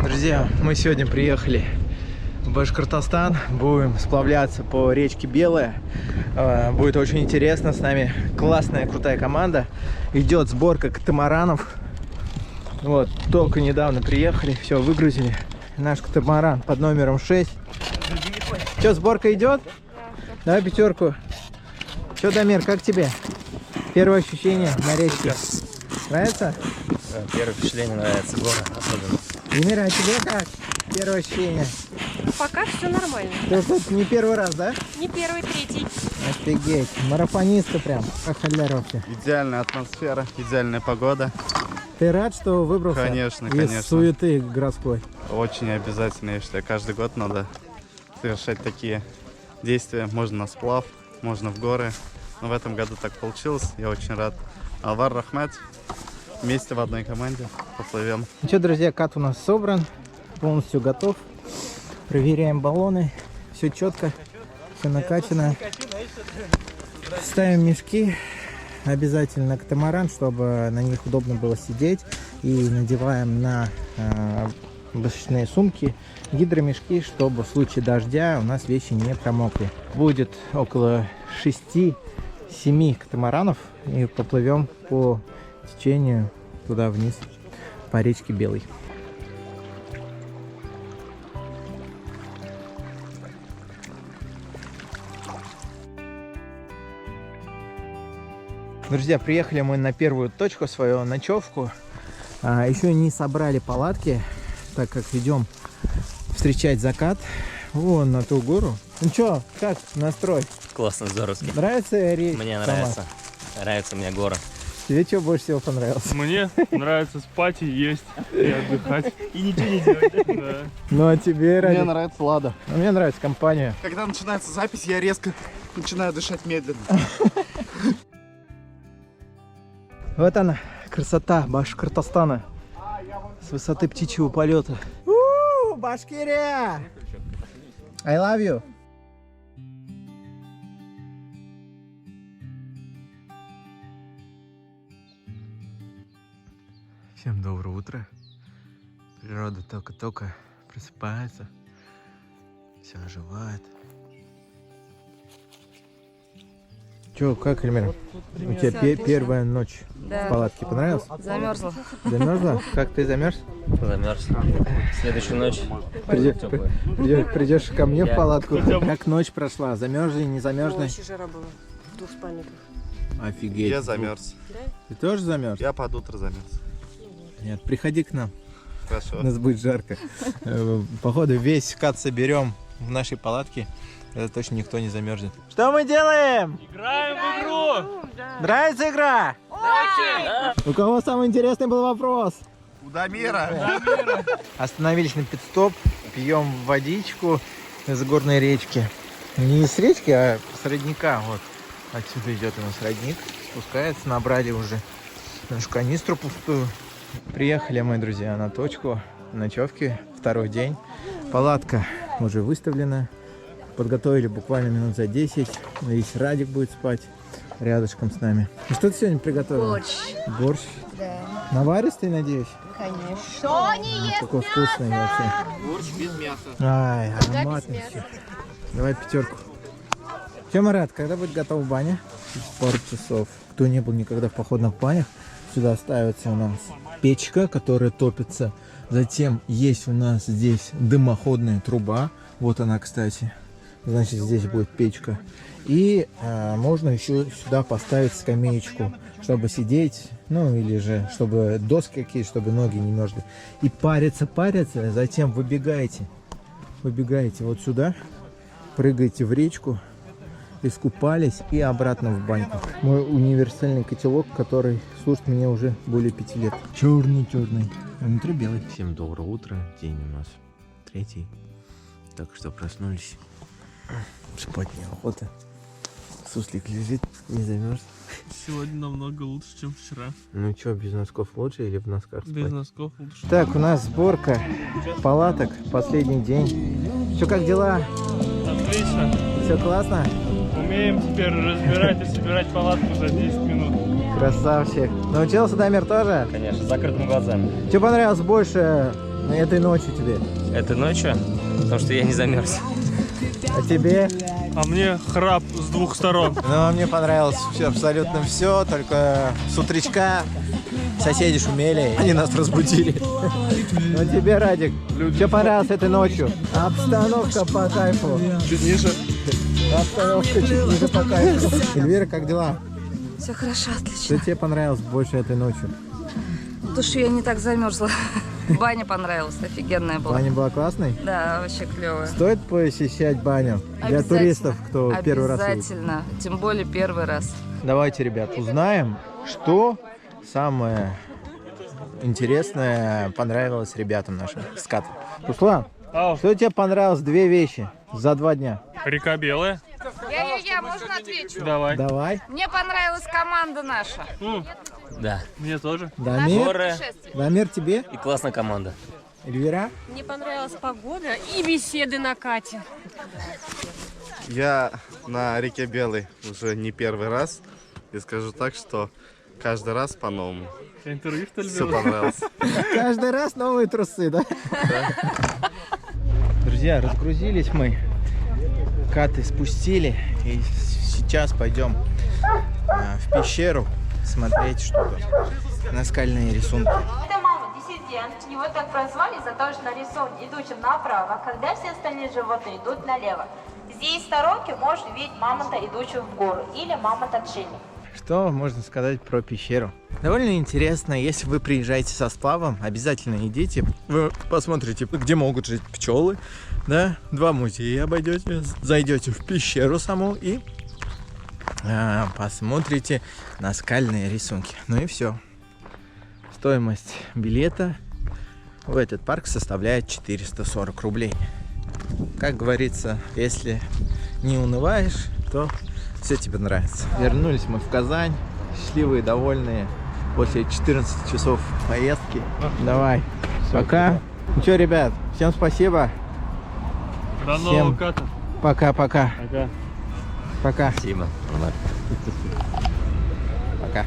Друзья, мы сегодня приехали в Башкортостан, будем сплавляться по речке Белая. Будет очень интересно, с нами классная, крутая команда. Идет сборка катамаранов. Вот, только недавно приехали, все, выгрузили. Наш катамаран под номером 6. Что, сборка идет? Давай пятерку. Что, Дамир, как тебе? Первое ощущение на речке. Нравится? Первое впечатление нравится, город особенно. Дамир, а тебе как? Первое ощущение? Пока все нормально. Ты тут не первый раз, да? Не первый, третий. Офигеть, марафонисты прям, как халяр вообще. Идеальная атмосфера, идеальная погода. Ты рад, что выбрался? Конечно, из конечно. суеты городской? Очень обязательно, я считаю, каждый год надо совершать такие действия. Можно на сплав, можно в горы. Но в этом году так получилось, я очень рад. Алвар Рахмет, вместе в одной команде поплывем. Ну что, друзья, кат у нас собран, полностью готов. Проверяем баллоны, все четко, все накачано. Ставим мешки обязательно на катамаран, чтобы на них удобно было сидеть. И надеваем на башечные сумки гидромешки, чтобы в случае дождя у нас вещи не промокли. Будет около 6-7 катамаранов, и поплывем по течению туда вниз по речке Белой. Друзья, приехали мы на первую точку, свою ночевку. Еще не собрали палатки, так как идем встречать закат вон на ту гору. Ну что, как настрой? Классно, здоровский. Нравится речь? Мне нравится. Нравится мне город. Тебе что больше всего понравилось? Мне нравится спать и есть, и отдыхать. И ничего не делать. Ну а тебе, Ради? Мне нравится Лада. А мне нравится компания. Когда начинается запись, я резко начинаю дышать медленно. Вот она, красота Башкортостана с высоты птичьего полета. Башкирия! I love you! Всем доброе утро. Природа только-только просыпается. Все оживает. Че, как, Эльмира? У тебя первая ночь в палатке понравилась? Замерзла. Замерзла? Как ты замерз? Замерз. Следующую ночь Придешь ко мне в палатку. Как ночь прошла? Замерзли, не замерзли? Вообще жара была. В двух спальниках. Офигеть. Я замерз. Ты тоже замерз? Я под утро замерз. Нет, приходи к нам. Хорошо. У нас будет жарко. Походу весь кат соберем в нашей палатке. Это точно никто не замерзнет. Что мы делаем? Играем в игру! Нравится игра? У кого самый интересный был вопрос? У Дамира. Остановились на пит-стоп, пьем водичку из горной речки. Не с речки, а с родника. Вот отсюда идет у нас родник. Спускается, набрали уже нашу канистру пустую. Приехали мы, друзья, на точку ночевки. Второй день. Палатка уже выставлена. Подготовили буквально минут за 10. Весь Радик будет спать рядышком с нами. И что ты сегодня приготовила? Борщ. Борщ? Да. Наваристый, надеюсь? Конечно. Что не ест Такой вкусный вообще. Борщ без мяса. Ай, ароматный все. Давай пятерку. Че, Марат, когда будет готова баня? Через пару часов. Кто не был никогда в походных банях, сюда ставится у нас печка, которая топится. Затем есть у нас здесь дымоходная труба. Вот она, кстати. Значит, здесь будет печка. И можно еще сюда поставить скамеечку, чтобы сидеть, ну или же, чтобы доски какие, чтобы ноги не мерзли. И париться, затем выбегаете вот сюда, прыгаете в речку, искупались и обратно в баньку. Мой универсальный котелок, который служит мне уже более 5 лет. Черный, внутри белый. Всем доброе утро, день у нас 3. Так что проснулись. Спать неохота. Суслик лежит, не замерз. Сегодня намного лучше, чем вчера. Ну что, без носков лучше или в носках спать? Без носков лучше. Так, у нас сборка палаток, последний день. Что, как дела? Отлично. Все классно? Умеем теперь разбирать и собирать палатку за 10 минут. Красавчик. Научился, Дамир, тоже? Конечно, с закрытыми глазами. Тебе понравилось больше на этой ночью тебе? Это ночью? Потому что я не замерз. А тебе? А мне храп с двух сторон. Ну, мне понравилось все, абсолютно все, только с утречка соседи шумели, они нас разбудили. Ну тебе, Радик, что понравилось этой ночью? Обстановка по кайфу. Чуть ниже. Обстановка чуть ниже по кайфу. Эльвира, как дела? Все хорошо, Что отлично. тебе понравилось больше этой ночью? То, что я не так замерзла. Баня понравилась, офигенная была. Баня была классной? Да, вообще клевая. Стоит посещать баню для Обязательно. туристов, кто первый раз едет? Обязательно, тем более первый раз. Давайте, ребят, узнаем, что самое интересное понравилось ребятам нашим скатам. Руслан, Ау, что тебе понравилось две вещи за 2 дня? река Белая. Я, можно отвечу? Давай. Давай. Мне понравилась команда наша. Да. Мне тоже. Дамир, Горы Дамир, тебе? и классная команда. Эльвира? Мне понравилась погода и беседы на Кате. Я на реке Белой уже не первый раз. И скажу так, что каждый раз по-новому. Интервью, что ли, Все было? понравилось. Каждый раз новые трусы, да? Друзья, разгрузились мы. Каты спустили. И сейчас пойдем в пещеру смотреть что-то. Наскальные рисунки. Это мама, диссидент. Его так прозвали за то, что нарисован идущим направо, когда все остальные животные идут налево. Здесь в сторонке можно видеть мамонта, идущего в гору, или мамонт-отшельник. Что можно сказать про пещеру? Довольно интересно, если вы приезжаете со сплавом, обязательно идите. Вы посмотрите, где могут жить пчелы, да? 2 музея обойдете, зайдете в пещеру саму и посмотрите наскальные рисунки. Ну и все. Стоимость билета в этот парк составляет 440 рублей. Как говорится, если не унываешь, то все тебе нравится. Вернулись мы в Казань, счастливые, довольные, после 14 часов поездки. Давай, пока. Ну что, ребят, всем спасибо. До Всем нового ката. Пока-пока. Пока. Пока. Спасибо. Пока.